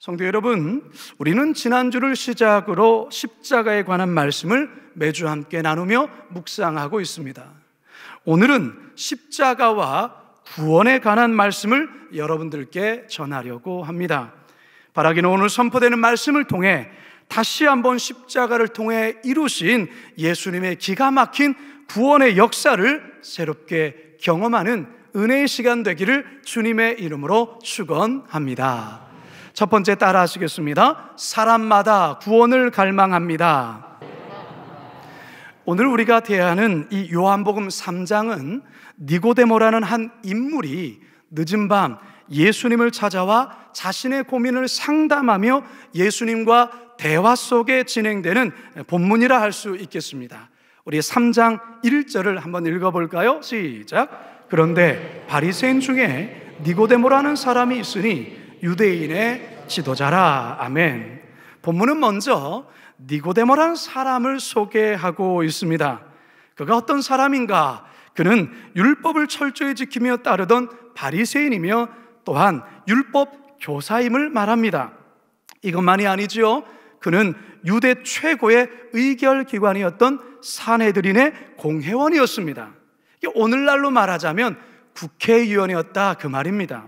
성도 여러분, 우리는 지난주를 시작으로 십자가에 관한 말씀을 매주 함께 나누며 묵상하고 있습니다. 오늘은 십자가와 구원에 관한 말씀을 여러분들께 전하려고 합니다. 바라기는 오늘 선포되는 말씀을 통해 다시 한번 십자가를 통해 이루신 예수님의 기가 막힌 구원의 역사를 새롭게 경험하는 은혜의 시간 되기를 주님의 이름으로 축원합니다. 첫 번째 따라 하시겠습니다. 사람마다 구원을 갈망합니다. 오늘 우리가 대하는 이 요한복음 3장은 니고데모라는 한 인물이 늦은 밤 예수님을 찾아와 자신의 고민을 상담하며 예수님과 대화 속에 진행되는 본문이라 할 수 있겠습니다. 우리 3장 1절을 한번 읽어볼까요? 시작. 그런데 바리새인 중에 니고데모라는 사람이 있으니 유대인의 지도자라. 아멘. 본문은 먼저 니고데모라는 사람을 소개하고 있습니다. 그가 어떤 사람인가? 그는 율법을 철저히 지키며 따르던 바리새인이며 또한 율법 교사임을 말합니다. 이것만이 아니지요. 그는 유대 최고의 의결기관이었던 산헤드린의 공회원이었습니다. 오늘날로 말하자면 국회의원이었다 그 말입니다.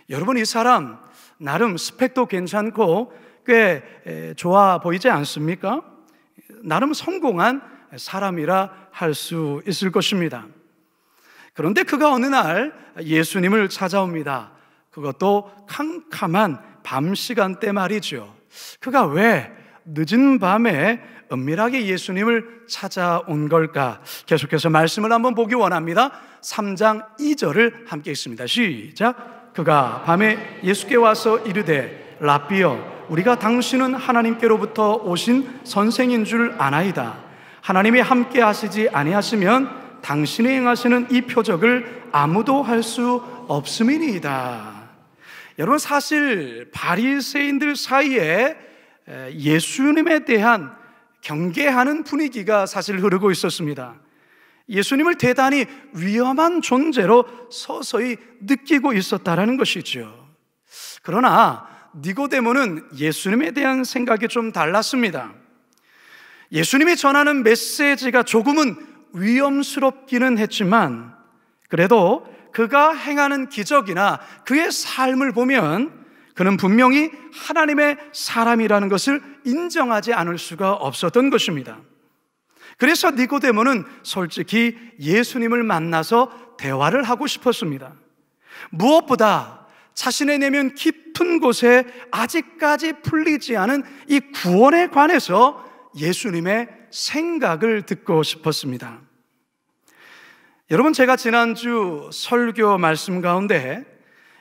여러분, 이 사람 나름 스펙도 괜찮고 꽤 좋아 보이지 않습니까? 나름 성공한 사람이라 할 수 있을 것입니다. 그런데 그가 어느 날 예수님을 찾아옵니다. 그것도 캄캄한 밤 시간대 말이죠. 그가 왜 늦은 밤에 은밀하게 예수님을 찾아온 걸까? 계속해서 말씀을 한번 보기 원합니다. 3장 2절을 함께 읽습니다. 시작. 그가 밤에 예수께 와서 이르되 라삐여, 우리가 당신은 하나님께로부터 오신 선생인 줄 아나이다. 하나님이 함께 하시지 아니하시면 당신이 행하시는 이 표적을 아무도 할 수 없음이니이다. 여러분, 사실 바리새인들 사이에 예수님에 대한 경계하는 분위기가 사실 흐르고 있었습니다. 예수님을 대단히 위험한 존재로 서서히 느끼고 있었다라는 것이죠. 그러나 니고데모는 예수님에 대한 생각이 좀 달랐습니다. 예수님이 전하는 메시지가 조금은 위험스럽기는 했지만 그래도 그가 행하는 기적이나 그의 삶을 보면 그는 분명히 하나님의 사람이라는 것을 인정하지 않을 수가 없었던 것입니다. 그래서 니고데모는 솔직히 예수님을 만나서 대화를 하고 싶었습니다. 무엇보다 자신의 내면 깊은 곳에 아직까지 풀리지 않은 이 구원에 관해서 예수님의 생각을 듣고 싶었습니다. 여러분, 제가 지난주 설교 말씀 가운데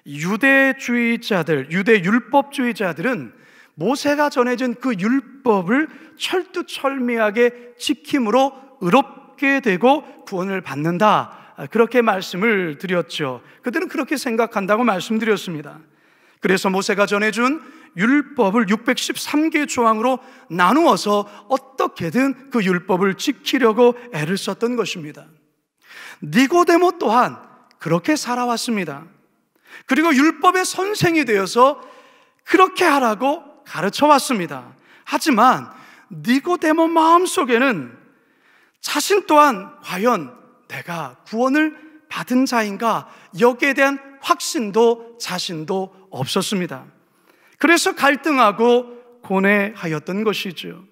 유대주의자들, 유대 율법주의자들은 모세가 전해준 그 율법을 철두철미하게 지킴으로 의롭게 되고 구원을 받는다, 그렇게 말씀을 드렸죠. 그들은 그렇게 생각한다고 말씀드렸습니다. 그래서 모세가 전해준 율법을 613개 조항으로 나누어서 어떻게든 그 율법을 지키려고 애를 썼던 것입니다. 니고데모 또한 그렇게 살아왔습니다. 그리고 율법의 선생이 되어서 그렇게 하라고 가르쳐 왔습니다. 하지만 니고데모 마음속에는 자신 또한 과연 내가 구원을 받은 자인가, 여기에 대한 확신도 자신도 없었습니다. 그래서 갈등하고 고뇌하였던 것이죠.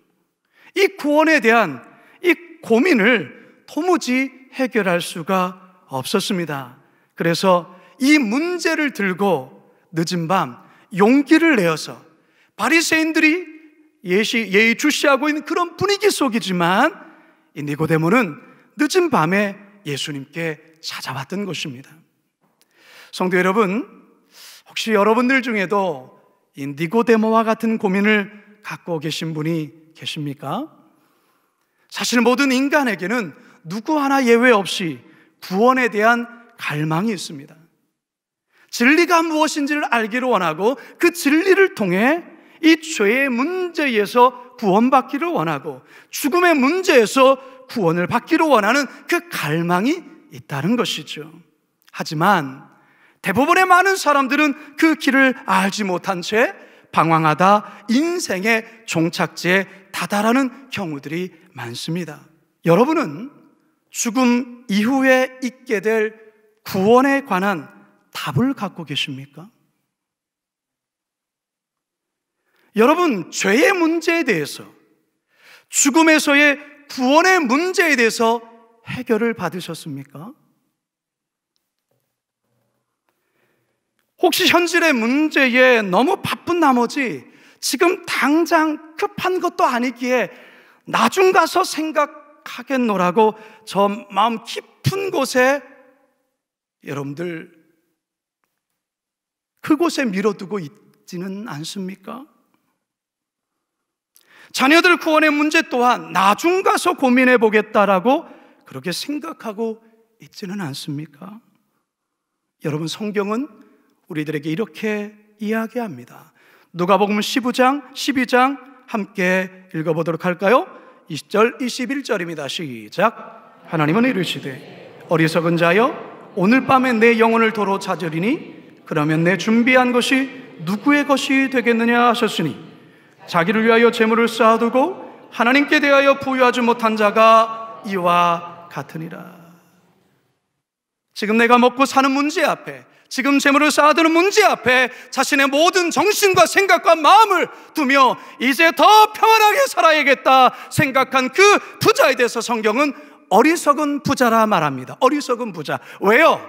이 구원에 대한 이 고민을 도무지 해결할 수가 없었습니다. 그래서 이 문제를 들고 늦은 밤 용기를 내어서 바리새인들이 예의주시하고 있는 그런 분위기 속이지만 이 니고데모는 늦은 밤에 예수님께 찾아왔던 것입니다. 성도 여러분, 혹시 여러분들 중에도 이 니고데모와 같은 고민을 갖고 계신 분이 계십니까? 사실 모든 인간에게는 누구 하나 예외 없이 구원에 대한 갈망이 있습니다. 진리가 무엇인지를 알기를 원하고 그 진리를 통해 이 죄의 문제에서 구원받기를 원하고 죽음의 문제에서 구원을 받기를 원하는 그 갈망이 있다는 것이죠. 하지만 대부분의 많은 사람들은 그 길을 알지 못한 채 방황하다 인생의 종착지에 다다라는 경우들이 많습니다. 여러분은 죽음 이후에 있게 될 구원에 관한 답을 갖고 계십니까? 여러분, 죄의 문제에 대해서, 죽음에서의 구원의 문제에 대해서 해결을 받으셨습니까? 혹시 현실의 문제에 너무 바쁜 나머지 지금 당장 급한 것도 아니기에 나중 가서 생각하겠노라고 저 마음 깊은 곳에 여러분들 그곳에 밀어두고 있지는 않습니까? 자녀들 구원의 문제 또한 나중 가서 고민해 보겠다라고 그렇게 생각하고 있지는 않습니까? 여러분, 성경은 우리들에게 이렇게 이야기합니다. 누가복음 12장 함께 읽어보도록 할까요? 20절 21절입니다. 시작. 하나님은 이르시되 어리석은 자여, 오늘 밤에 내 영혼을 도로 찾으리니 그러면 내 준비한 것이 누구의 것이 되겠느냐 하셨으니 자기를 위하여 재물을 쌓아두고 하나님께 대하여 부유하지 못한 자가 이와 같으니라. 지금 내가 먹고 사는 문제 앞에, 지금 재물을 쌓아두는 문제 앞에 자신의 모든 정신과 생각과 마음을 두며 이제 더 평안하게 살아야겠다 생각한 그 부자에 대해서 성경은 어리석은 부자라 말합니다. 어리석은 부자. 왜요?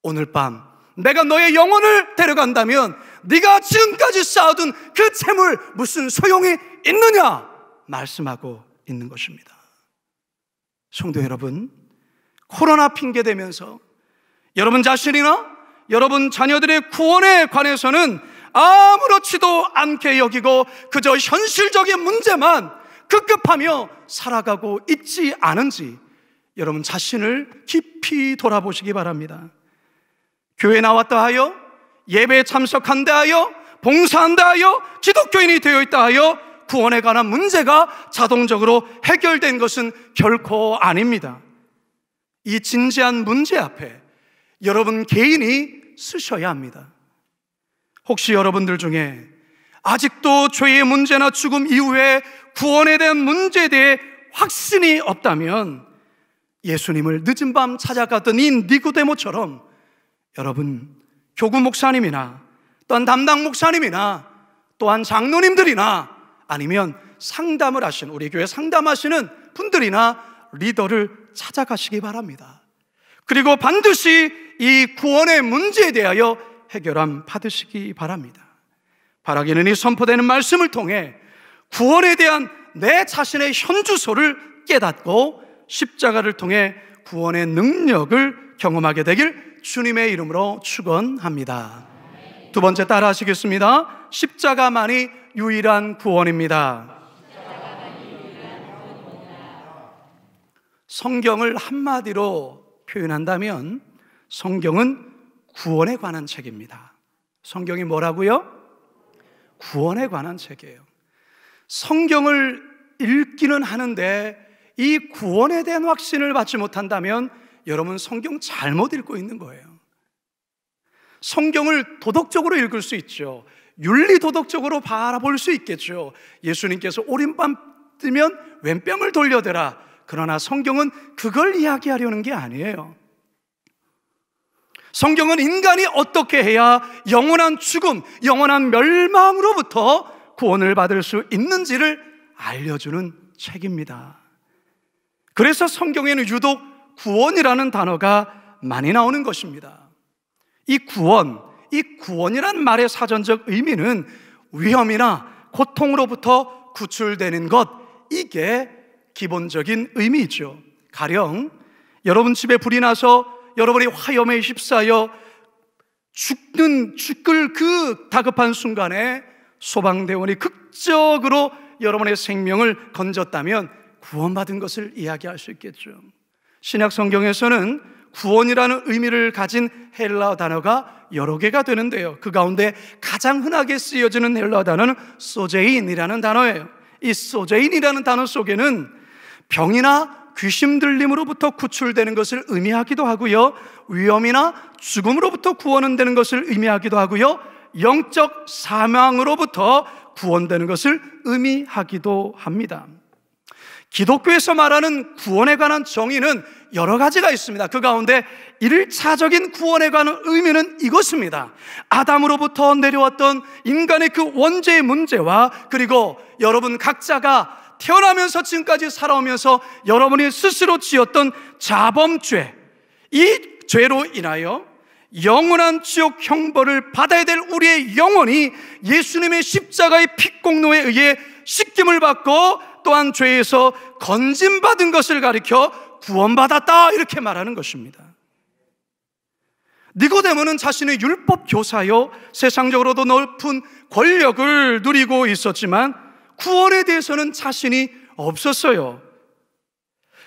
오늘 밤 내가 너의 영혼을 데려간다면 네가 지금까지 쌓아둔 그 재물 무슨 소용이 있느냐 말씀하고 있는 것입니다. 성도 여러분, 코로나 핑계대면서 여러분 자신이나 여러분 자녀들의 구원에 관해서는 아무렇지도 않게 여기고 그저 현실적인 문제만 급급하며 살아가고 있지 않은지 여러분 자신을 깊이 돌아보시기 바랍니다. 교회 나왔다 하여, 예배에 참석한다 하여, 봉사한다 하여, 기독교인이 되어 있다 하여 구원에 관한 문제가 자동적으로 해결된 것은 결코 아닙니다. 이 진지한 문제 앞에 여러분 개인이 쓰셔야 합니다. 혹시 여러분들 중에 아직도 죄의 문제나 죽음 이후에 구원에 대한 문제에 대해 확신이 없다면 예수님을 늦은 밤 찾아갔던 이 니고데모처럼 여러분 교구 목사님이나 또한 담당 목사님이나 또한 장로님들이나 아니면 상담을 하시는 우리 교회 상담하시는 분들이나 리더를 찾아가시기 바랍니다. 그리고 반드시 이 구원의 문제에 대하여 해결함 받으시기 바랍니다. 바라기는 이 선포되는 말씀을 통해 구원에 대한 내 자신의 현주소를 깨닫고 십자가를 통해 구원의 능력을 경험하게 되길 주님의 이름으로 축원합니다. 두 번째 따라 하시겠습니다. 십자가만이 유일한 구원입니다. 성경을 한마디로 표현한다면 성경은 구원에 관한 책입니다. 성경이 뭐라고요? 구원에 관한 책이에요. 성경을 읽기는 하는데 이 구원에 대한 확신을 받지 못한다면 여러분 성경 잘못 읽고 있는 거예요. 성경을 도덕적으로 읽을 수 있죠. 윤리도덕적으로 바라볼 수 있겠죠. 예수님께서 오른밤 뜨면 왼뺨을 돌려대라. 그러나 성경은 그걸 이야기하려는 게 아니에요. 성경은 인간이 어떻게 해야 영원한 죽음, 영원한 멸망으로부터 구원을 받을 수 있는지를 알려주는 책입니다. 그래서 성경에는 유독 구원이라는 단어가 많이 나오는 것입니다. 이 구원이라는 말의 사전적 의미는 위험이나 고통으로부터 구출되는 것, 이게 기본적인 의미죠. 가령 여러분 집에 불이 나서 여러분이 화염에 휩싸여 죽을 그 다급한 순간에 소방대원이 극적으로 여러분의 생명을 건졌다면 구원받은 것을 이야기할 수 있겠죠. 신약 성경에서는 구원이라는 의미를 가진 헬라어 단어가 여러 개가 되는데요, 그 가운데 가장 흔하게 쓰여지는 헬라어 단어는 소제인이라는 단어예요. 이 소제인이라는 단어 속에는 병이나 귀신 들림으로부터 구출되는 것을 의미하기도 하고요, 위험이나 죽음으로부터 구원되는 것을 의미하기도 하고요, 영적 사망으로부터 구원되는 것을 의미하기도 합니다. 기독교에서 말하는 구원에 관한 정의는 여러 가지가 있습니다. 그 가운데 1차적인 구원에 관한 의미는 이것입니다. 아담으로부터 내려왔던 인간의 그 원죄의 문제와, 그리고 여러분 각자가 태어나면서 지금까지 살아오면서 여러분이 스스로 지었던 자범죄, 이 죄로 인하여 영원한 지옥 형벌을 받아야 될 우리의 영혼이 예수님의 십자가의 피공로에 의해 씻김을 받고 또한 죄에서 건짐받은 것을 가리켜 구원받았다, 이렇게 말하는 것입니다. 니고데모는 자신의 율법 교사요 세상적으로도 높은 권력을 누리고 있었지만 구원에 대해서는 자신이 없었어요.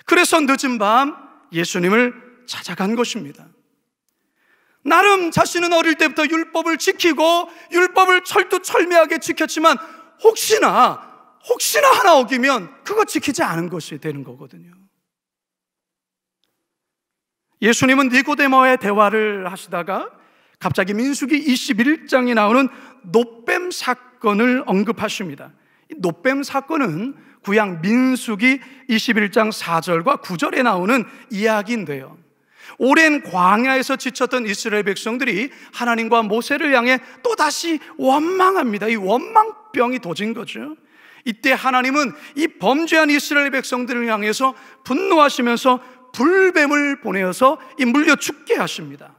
그래서 늦은 밤 예수님을 찾아간 것입니다. 나름 자신은 어릴 때부터 율법을 지키고 율법을 철두철미하게 지켰지만 혹시나 하나 어기면 그거 지키지 않은 것이 되는 거거든요. 예수님은 니고데모와의 대화를 하시다가 갑자기 민수기 21장에 나오는 노뱀 사건을 언급하십니다. 이 노뱀 사건은 구약 민수기 21장 4절과 9절에 나오는 이야기인데요, 오랜 광야에서 지쳤던 이스라엘 백성들이 하나님과 모세를 향해 또다시 원망합니다. 이 원망병이 도진 거죠. 이때 하나님은 이 범죄한 이스라엘 백성들을 향해서 분노하시면서 불뱀을 보내어서 이 물려 죽게 하십니다.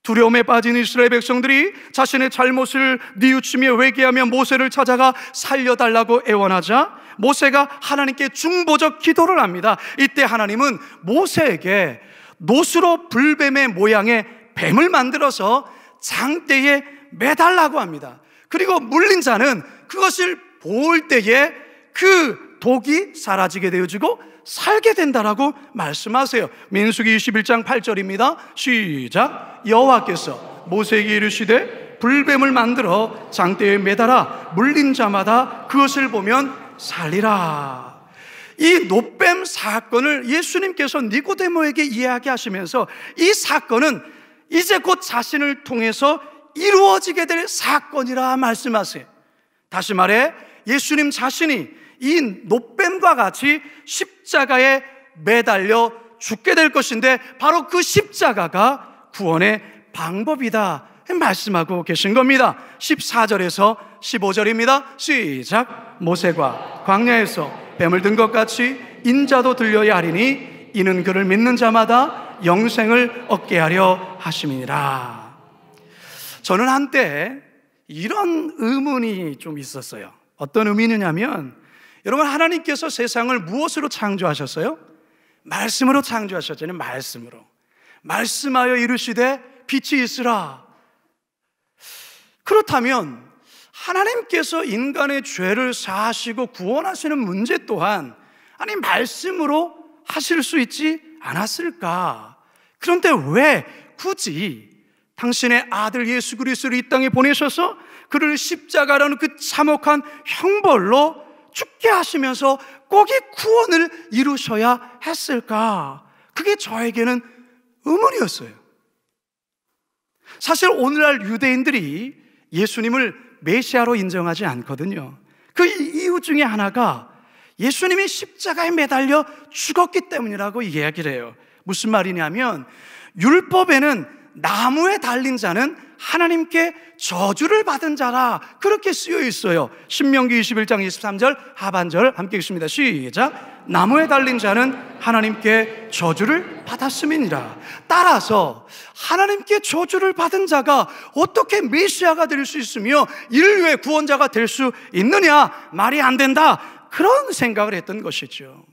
두려움에 빠진 이스라엘 백성들이 자신의 잘못을 뉘우치며 회개하며 모세를 찾아가 살려달라고 애원하자 모세가 하나님께 중보적 기도를 합니다. 이때 하나님은 모세에게 노수로 불뱀의 모양의 뱀을 만들어서 장대에 매달라고 합니다. 그리고 물린 자는 그것을 볼 때에 그 독이 사라지게 되어지고 살게 된다라고 말씀하세요. 민수기 21장 8절입니다. 시작. 여호와께서 모세에게 이르시되 불뱀을 만들어 장대에 매달아 물린 자마다 그것을 보면 살리라. 이 노뱀 사건을 예수님께서 니고데모에게 이야기하시면서 이 사건은 이제 곧 자신을 통해서 이루어지게 될 사건이라 말씀하세요. 다시 말해 예수님 자신이 이 노뱀과 같이 십자가에 매달려 죽게 될 것인데 바로 그 십자가가 구원의 방법이다 말씀하고 계신 겁니다. 14절에서 15절입니다. 시작. 모세가 광야에서 뱀을 든 것 같이 인자도 들려야 하리니 이는 그를 믿는 자마다 영생을 얻게 하려 하심이니라. 저는 한때 이런 의문이 좀 있었어요. 어떤 의미냐면, 여러분 하나님께서 세상을 무엇으로 창조하셨어요? 말씀으로 창조하셨잖아요. 말씀으로. 말씀하여 이르시되 빛이 있으라. 그렇다면 하나님께서 인간의 죄를 사하시고 구원하시는 문제 또한 아니 말씀으로 하실 수 있지 않았을까? 그런데 왜 굳이 당신의 아들 예수 그리스도를 이 땅에 보내셔서 그를 십자가라는 그 참혹한 형벌로 죽게 하시면서 꼭 이 구원을 이루셔야 했을까? 그게 저에게는 의문이었어요. 사실 오늘날 유대인들이 예수님을 메시아로 인정하지 않거든요. 그 이유 중에 하나가 예수님이 십자가에 매달려 죽었기 때문이라고 이야기를 해요. 무슨 말이냐면 율법에는 나무에 달린 자는 하나님께 저주를 받은 자라 그렇게 쓰여 있어요. 신명기 21장 23절 하반절 함께 읽습니다. 시작. 나무에 달린 자는 하나님께 저주를 받았음이니라. 따라서 하나님께 저주를 받은 자가 어떻게 메시아가 될 수 있으며 인류의 구원자가 될 수 있느냐? 말이 안 된다. 그런 생각을 했던 것이죠.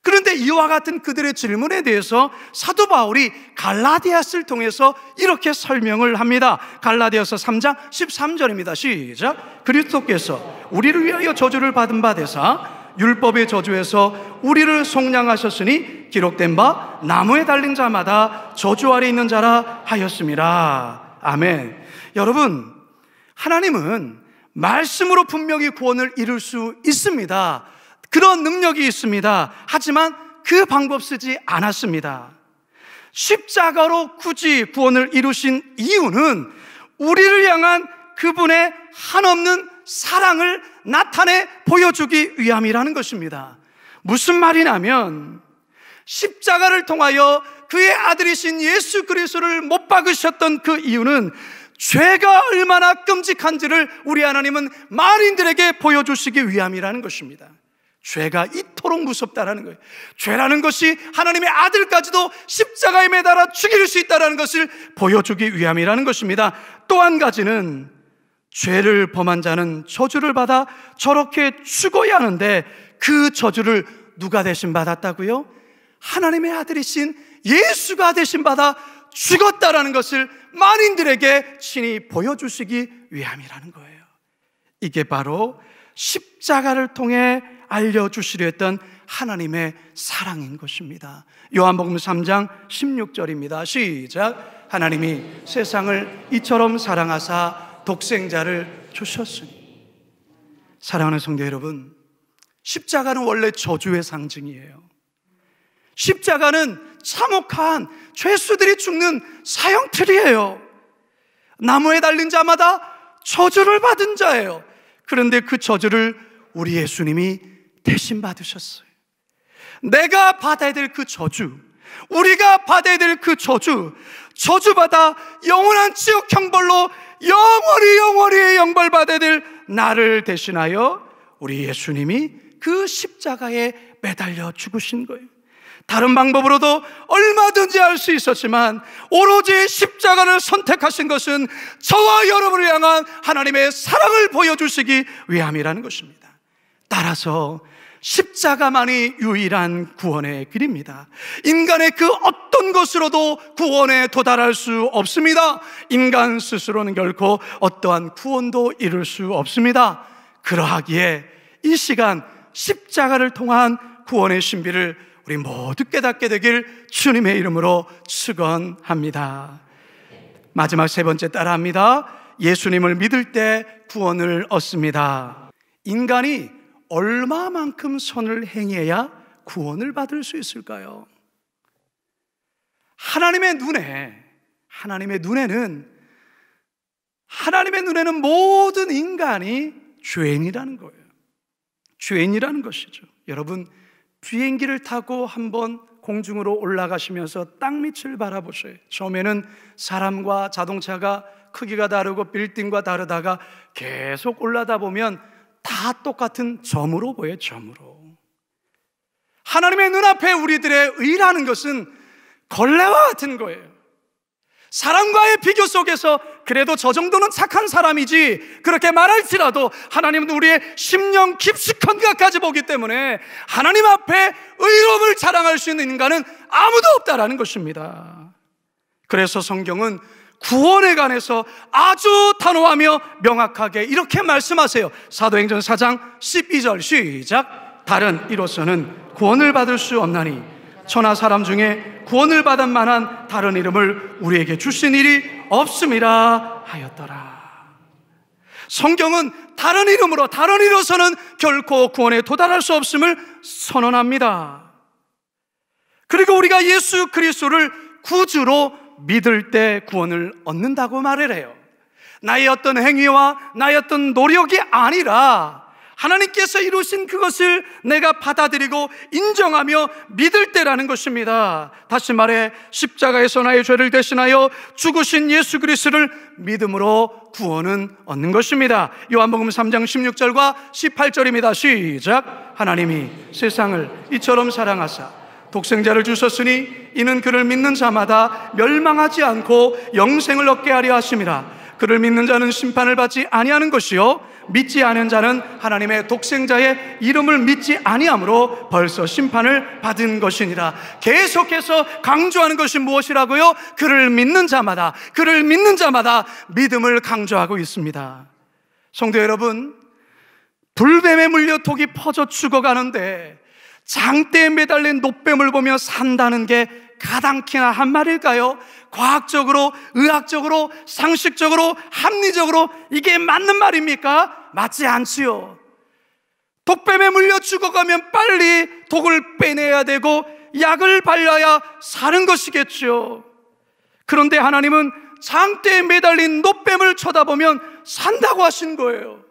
그런데 이와 같은 그들의 질문에 대해서 사도 바울이 갈라디아서를 통해서 이렇게 설명을 합니다. 갈라디아서 3장 13절입니다. 시작. 그리스도께서 우리를 위하여 저주를 받은 바 되사 율법의 저주에서 우리를 속량하셨으니 기록된 바 나무에 달린 자마다 저주 아래 있는 자라 하였음이라. 아멘. 여러분, 하나님은 말씀으로 분명히 구원을 이룰 수 있습니다. 그런 능력이 있습니다. 하지만 그 방법 쓰지 않았습니다. 십자가로 굳이 구원을 이루신 이유는 우리를 향한 그분의 한없는 사랑을 나타내 보여주기 위함이라는 것입니다. 무슨 말이냐면 십자가를 통하여 그의 아들이신 예수 그리스도를 못 박으셨던 그 이유는 죄가 얼마나 끔찍한지를 우리 하나님은 만인들에게 보여주시기 위함이라는 것입니다. 죄가 이토록 무섭다라는 거예요. 죄라는 것이 하나님의 아들까지도 십자가에 매달아 죽일 수 있다는 것을 보여주기 위함이라는 것입니다. 또 한 가지는 죄를 범한 자는 저주를 받아 저렇게 죽어야 하는데 그 저주를 누가 대신 받았다고요? 하나님의 아들이신 예수가 대신 받아 죽었다라는 것을 만인들에게 친히 보여주시기 위함이라는 거예요. 이게 바로 십자가를 통해 알려주시려 했던 하나님의 사랑인 것입니다. 요한복음 3장 16절입니다. 시작. 하나님이 세상을 이처럼 사랑하사 독생자를 주셨으니. 사랑하는 성도 여러분, 십자가는 원래 저주의 상징이에요. 십자가는 참혹한 죄수들이 죽는 사형틀이에요. 나무에 달린 자마다 저주를 받은 자예요. 그런데 그 저주를 우리 예수님이 대신 받으셨어요. 내가 받아야 될 그 저주, 우리가 받아야 될 그 저주받아 영원한 지옥 형벌로 영원히 영벌 받아야 될 나를 대신하여 우리 예수님이 그 십자가에 매달려 죽으신 거예요. 다른 방법으로도 얼마든지 할 수 있었지만 오로지 십자가를 선택하신 것은 저와 여러분을 향한 하나님의 사랑을 보여주시기 위함이라는 것입니다. 따라서 십자가만이 유일한 구원의 길입니다. 인간의 그 어떤 것으로도 구원에 도달할 수 없습니다. 인간 스스로는 결코 어떠한 구원도 이룰 수 없습니다. 그러하기에 이 시간 십자가를 통한 구원의 신비를 우리 모두 깨닫게 되길 주님의 이름으로 축원합니다. 마지막 세 번째 따라합니다. 예수님을 믿을 때 구원을 얻습니다. 인간이 얼마만큼 선을 행해야 구원을 받을 수 있을까요? 하나님의 눈에는 모든 인간이 죄인이라는 거예요. 죄인이라는 것이죠. 여러분, 비행기를 타고 한번 공중으로 올라가시면서 땅 밑을 바라보세요. 처음에는 사람과 자동차가 크기가 다르고 빌딩과 다르다가 계속 올라다 보면 다 똑같은 점으로 보여요. 점으로. 하나님의 눈앞에 우리들의 의라는 것은 걸레와 같은 거예요. 사람과의 비교 속에서 그래도 저 정도는 착한 사람이지 그렇게 말할지라도 하나님은 우리의 심령 깊숙한 것까지 보기 때문에 하나님 앞에 의로움을 자랑할 수 있는 인간은 아무도 없다라는 것입니다. 그래서 성경은 구원에 관해서 아주 단호하며 명확하게 이렇게 말씀하세요. 사도행전 4장 12절 시작. 다른 이로서는 구원을 받을 수 없나니 천하 사람 중에 구원을 받을 만한 다른 이름을 우리에게 주신 일이 없음이라 하였더라. 성경은 다른 이로서는 결코 구원에 도달할 수 없음을 선언합니다. 그리고 우리가 예수 그리스도를 구주로 믿을 때 구원을 얻는다고 말을 해요. 나의 어떤 행위와 나의 어떤 노력이 아니라 하나님께서 이루신 그것을 내가 받아들이고 인정하며 믿을 때라는 것입니다. 다시 말해 십자가에서 나의 죄를 대신하여 죽으신 예수 그리스도를 믿음으로 구원은 얻는 것입니다. 요한복음 3장 16절과 18절입니다. 시작. 하나님이 세상을 이처럼 사랑하사 독생자를 주셨으니 이는 그를 믿는 자마다 멸망하지 않고 영생을 얻게 하려 하심이라. 그를 믿는 자는 심판을 받지 아니하는 것이요 믿지 않은 자는 하나님의 독생자의 이름을 믿지 아니함으로 벌써 심판을 받은 것이니라. 계속해서 강조하는 것이 무엇이라고요? 그를 믿는 자마다 믿음을 강조하고 있습니다. 성도 여러분, 불뱀에 물려 독이 퍼져 죽어가는데 장대에 매달린 노뱀을 보며 산다는 게 가당키나 한 말일까요? 과학적으로, 의학적으로, 상식적으로, 합리적으로 이게 맞는 말입니까? 맞지 않지요. 독뱀에 물려 죽어가면 빨리 독을 빼내야 되고 약을 발라야 사는 것이겠죠. 그런데 하나님은 장대에 매달린 노뱀을 쳐다보면 산다고 하신 거예요.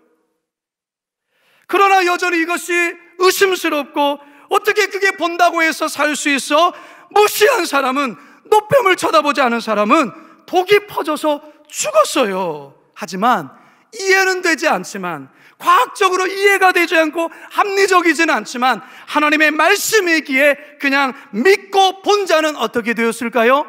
그러나 여전히 이것이 의심스럽고 어떻게 그게 본다고 해서 살 수 있어? 무시한 사람은, 노뱀을 쳐다보지 않은 사람은 독이 퍼져서 죽었어요. 하지만 이해는 되지 않지만, 과학적으로 이해가 되지 않고 합리적이지는 않지만 하나님의 말씀이기에 그냥 믿고 본 자는 어떻게 되었을까요?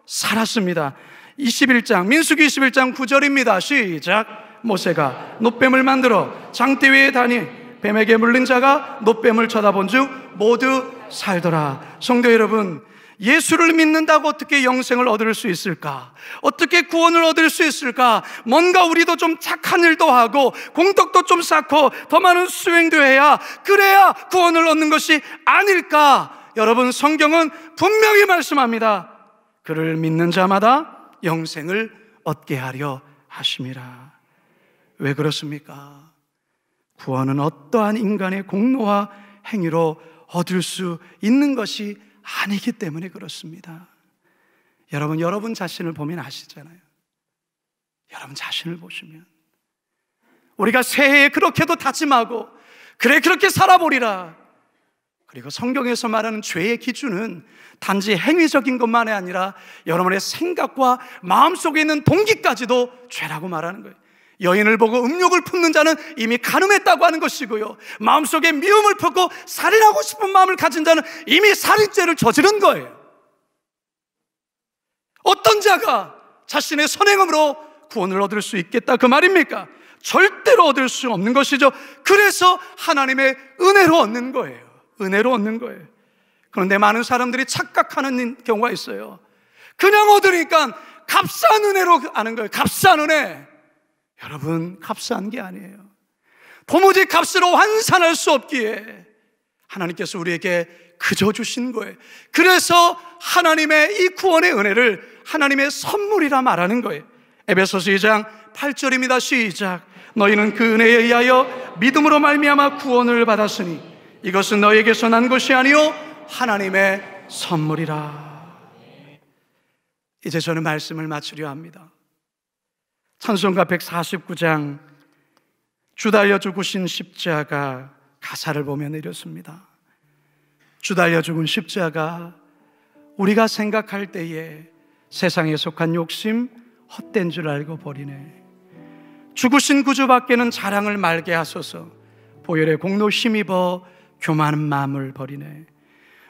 살았습니다. 21장, 민수기 21장 9절입니다. 시작. 모세가 노뱀을 만들어 장대 위에 다니 뱀에게 물린 자가 노뱀을 쳐다본 즉 모두 살더라. 성도 여러분, 예수를 믿는다고 어떻게 영생을 얻을 수 있을까? 어떻게 구원을 얻을 수 있을까? 뭔가 우리도 좀 착한 일도 하고 공덕도 좀 쌓고 더 많은 수행도 해야, 그래야 구원을 얻는 것이 아닐까? 여러분, 성경은 분명히 말씀합니다. 그를 믿는 자마다 영생을 얻게 하려 하심이라. 왜 그렇습니까? 구원은 어떠한 인간의 공로와 행위로 얻을 수 있는 것이 아니기 때문에 그렇습니다. 여러분 자신을 보면 아시잖아요. 여러분 자신을 보시면, 우리가 새해에 그렇게도 다짐하고 그래 그렇게 살아보리라. 그리고 성경에서 말하는 죄의 기준은 단지 행위적인 것만이 아니라 여러분의 생각과 마음속에 있는 동기까지도 죄라고 말하는 거예요. 여인을 보고 음욕을 품는 자는 이미 간음했다고 하는 것이고요, 마음속에 미움을 품고 살인하고 싶은 마음을 가진 자는 이미 살인죄를 저지른 거예요. 어떤 자가 자신의 선행음으로 구원을 얻을 수 있겠다 그 말입니까? 절대로 얻을 수 없는 것이죠. 그래서 하나님의 은혜로 얻는 거예요. 은혜로 얻는 거예요. 그런데 많은 사람들이 착각하는 경우가 있어요. 그냥 얻으니까 값싼 은혜로 아는 거예요. 값싼 은혜. 여러분, 값싼 게 아니에요. 도무지 값으로 환산할 수 없기에 하나님께서 우리에게 그저 주신 거예요. 그래서 하나님의 이 구원의 은혜를 하나님의 선물이라 말하는 거예요. 에베소서 2장 8절입니다. 시작. 너희는 그 은혜에 의하여 믿음으로 말미암아 구원을 받았으니 이것은 너희에게서 난 것이 아니요 하나님의 선물이라. 이제 저는 말씀을 마치려 합니다. 찬송가 149장 주 달려 죽으신 십자가 가사를 보면 이렇습니다. 주 달려 죽은 십자가, 우리가 생각할 때에 세상에 속한 욕심 헛된 줄 알고 버리네. 죽으신 구주밖에는 자랑을 말게 하소서. 보혈의 공로 힘입어 교만한 마음을 버리네.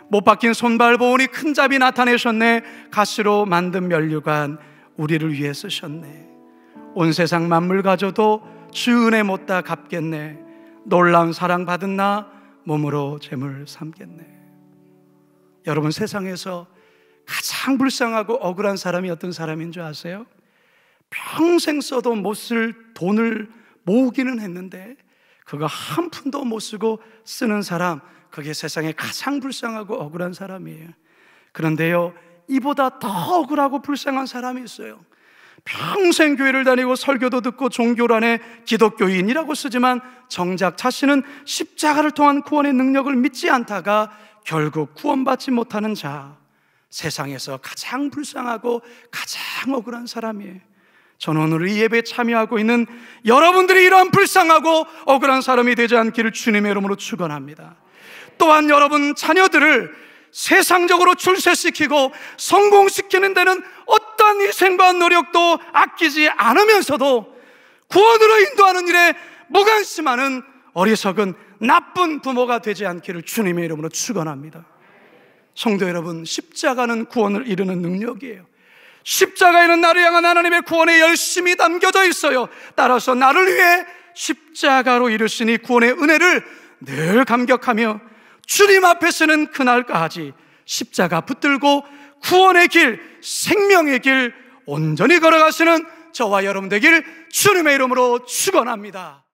못 박힌 손발 보오니 큰 잡이 나타내셨네. 가시로 만든 면류관 우리를 위해 쓰셨네. 온 세상 만물 가져도 주 은혜 못다 갚겠네. 놀라운 사랑 받은 나 몸으로 재물 삼겠네. 여러분, 세상에서 가장 불쌍하고 억울한 사람이 어떤 사람인 줄 아세요? 평생 써도 못 쓸 돈을 모으기는 했는데 그거 한 푼도 못 쓰고 쓰는 사람, 그게 세상에 가장 불쌍하고 억울한 사람이에요. 그런데요, 이보다 더 억울하고 불쌍한 사람이 있어요. 평생 교회를 다니고 설교도 듣고 종교 안에 기독교인이라고 쓰지만 정작 자신은 십자가를 통한 구원의 능력을 믿지 않다가 결국 구원받지 못하는 자, 세상에서 가장 불쌍하고 가장 억울한 사람이에요. 저는 오늘 이 예배에 참여하고 있는 여러분들이 이러한 불쌍하고 억울한 사람이 되지 않기를 주님의 이름으로 축원합니다. 또한 여러분 자녀들을 세상적으로 출세시키고 성공시키는 데는 어떤 희생과 노력도 아끼지 않으면서도 구원으로 인도하는 일에 무관심하는 어리석은 나쁜 부모가 되지 않기를 주님의 이름으로 축원합니다. 성도 여러분, 십자가는 구원을 이루는 능력이에요. 십자가에는 나를 향한 하나님의 구원의 열심이 담겨져 있어요. 따라서 나를 위해 십자가로 이루시니 구원의 은혜를 늘 감격하며 주님 앞에 서는 그날까지 십자가 붙들고 구원의 길, 생명의 길 온전히 걸어가시는 저와 여러분 되길 주님의 이름으로 축원합니다.